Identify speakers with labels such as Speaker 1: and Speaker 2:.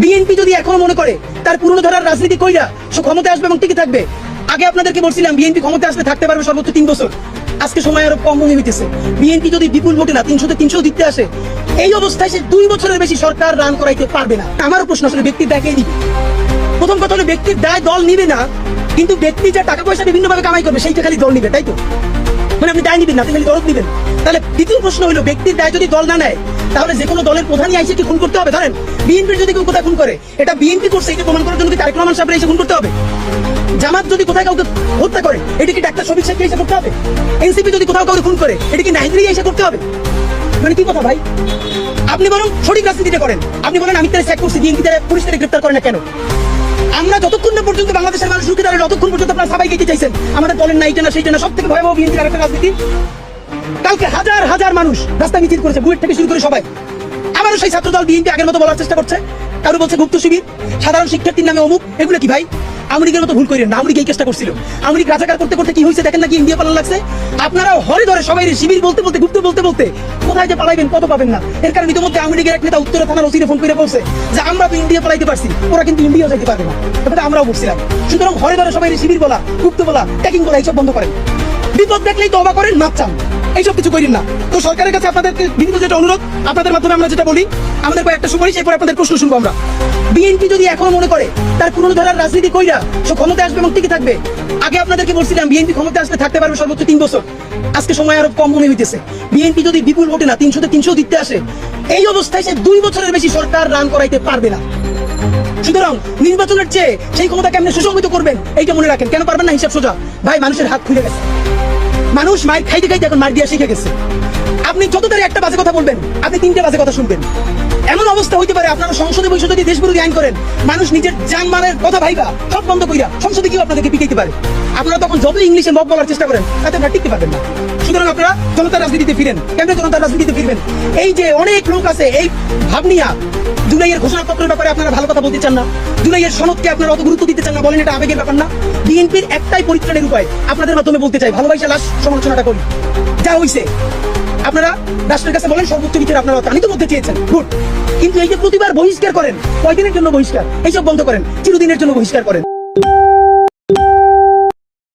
Speaker 1: BNP যদি এখনো মনে করে তার পুরনো ধারার রাজনীতি কইরা সে ক্ষমতায় আসবে এবং টিকে থাকবে, আগে আপনাদেরকে বলছিলাম বিএনপি ক্ষমতায় আসলে থাকতে পারবে সর্বোচ্চ 3 বছর। আজকে সময় আরো কম মনে হইতেছে। বিএনপি যদি বিপুল ভোটে না 300 তে 300 দিতে আসে, এই অবস্থায় সে 2 বছরের বেশি সরকার রান করাইতে পারবে না। আমারও প্রশ্ন আসলে ব্যক্তির দায় কে নিবে? প্রথম কথা হলো ব্যক্তির দায় দল নিবে না, কিন্তু ব্যক্তি যা টাকা পয়সা বিভিন্নভাবে কামাই করবে সেইটা খালি দল নিবে, তাই তো? মানে আপনি দায় নিবেন না, আপনি খালি দরদ নিবেন। তাহলে দ্বিতীয় প্রশ্ন হলো ব্যক্তির দায় যদি দল না নেয়, তাহলে যে কোনো দলের প্রধানই আইসে কি খুন করতে হবে? ধরেন বিএনপির যদি কেউ কোথায় খুন করে, এটা বিএনপি করছে এটা প্রমাণ করার জন্য কি তারেক রহমান সাহেব এসে খুন করতে হবে? জামাত যদি কোথায় কাউকে হত্যা করে, এটা কি ডাক্তার শফিক সাহেবকে এসে করতে হবে? এনসিপি যদি কোথাও কাউকে খুন করে, এটা কি নাহিদ এসে করতে হবে? মানে কি কথা ভাই? আপনি বরং সঠিক রাজনীতিটা করেন। আপনি বলেন আমি তারা চেক করছি, বিএনপি তারা পুলিশ তারা গ্রেফতার করে না কেন? আমরা যতক্ষণ না পর্যন্ত বাংলাদেশের মানুষ রুখে দাঁড়ায় ততক্ষণ পর্যন্ত আপনারা সবাই গেতে চাইছেন আমাদের দলের না এইটা না সেইটা না। সব থেকে ভয়াবহ বিএনপির আরেকটা রাজনীতি, কালকে হাজার হাজার মানুষ রাস্তা মিছিল করেছে, বুয়েট থেকে শুরু করে সবাই। আবারও সেই ছাত্র দল বিএনপি আগের মতো বলার চেষ্টা করছে, কারো বলছে গুপ্ত শিবির, সাধারণ শিক্ষার্থীর নামে অমুক। এগুলো কি ভাই? আমেরিকার মতো ভুল করেন না। আমেরিকা এই চেষ্টা করছিল, আমেরিকা রাজাকার করতে করতে কি হয়েছে দেখেন নাকি ইন্ডিয়া পালান লাগছে। আপনারা হরে ধরে সবাই শিবির বলতে বলতে গুপ্ত বলতে বলতে কোথায় যে পালাইবেন কত পাবেন না। এর কারণে ইতিমধ্যে আমেরিকার এক নেতা উত্তর থানার ওসিরে ফোন করে বলছে যে আমরা তো ইন্ডিয়া পালাইতে পারছি, ওরা কিন্তু ইন্ডিয়াও যাইতে পারবে না। এটা আমরাও বলছিলাম। সুতরাং হরে ধরে সবাই শিবির বলা, গুপ্ত বলা, ট্যাকিং বলা এইসব বন্ধ করেন। বিপদ দেখলেই তওবা করেন, মাপ চান, এইসব কিছু করেন না। তো সরকারের কাছে আপনাদেরকে বিনীত যেটা অনুরোধ, আপনাদের মাধ্যমে আমরা যেটা বলি, আমাদের কয়েকটা সুপারিশ, এরপর আপনাদের প্রশ্ন শুনবো আমরা। বিএনপি যদি এখনো মনে করে তার পুরনো ধারার রাজনীতি কইরা সে ক্ষমতায় আসবে এবং টিকে থাকবে, আগে আপনাদেরকে বলছিলাম বিএনপি ক্ষমতায় আসলে থাকতে পারবে সর্বোচ্চ 3 বছর। আজকে সময় আরো কম মনে হইতেছে। বিএনপি যদি বিপুল ভোটে না 300 তে 300 দিতে আসে, এই অবস্থায় সে 2 বছরের বেশি সরকার রান করাইতে পারবে না। সুতরাং নির্বাচনের চেয়ে সেই ক্ষমতা কেমনে সুসংগঠিত করবেন এইটা মনে রাখেন। কেন পারবেন না? হিসাব সোজা ভাই, মানুষের হাত খুলে গেছে। মানুষ মায়ের খাইতে খাইতে এখন মার দিয়া শিখে গেছে। আপনি যত তারা একটা বাজে কথা বলবেন, আপনি 3টে বাজে কথা শুনবেন। এমন অবস্থা হইতে পারে আপনারা সংসদে বসে যদি দেশবিরোধী আইন করেন, মানুষ নিজের জানমালের কথা ভাইবা সব বন্ধ কইরা সংসদে গিয়ে আপনাদেরকে পিটাইতে পারে। আপনারা তখন যত ইংলিশে মক বলার চেষ্টা করেন, তাতে আপনারা টিকতে পারবেন না। সুতরাং আপনারা জনতার রাজনীতিতে ফিরেন। কেন জনতার রাজনীতিতে ফিরবেন? এই যে অনেক লোক আছে এই ভাবনিয়া জুলাইয়ের ঘোষণাপত্রের ব্যাপারে আপনারা ভালো কথা বলতে চান না, জুলাইয়ের সনদকে আপনারা অত গুরুত্ব দিতে চান না, বলেন এটা আবেগের ব্যাপার না। বিএনপির একটাই পরিত্রাণের উপায়, আপনাদের মাধ্যমে বলতে চাই, ভালোবাসা লাশ সমালোচনাটা করি। যা হইছে আপনারা রাষ্ট্রের কাছে বলেন সর্বোচ্চ বিচার আপনারা তানিত মধ্যে চেয়েছেন, গুড। কিন্তু এই যে প্রতিবার বহিষ্কার করেন, কয়দিনের জন্য বহিষ্কার, এইসব বন্ধ করেন, চিরদিনের জন্য বহিষ্কার করেন।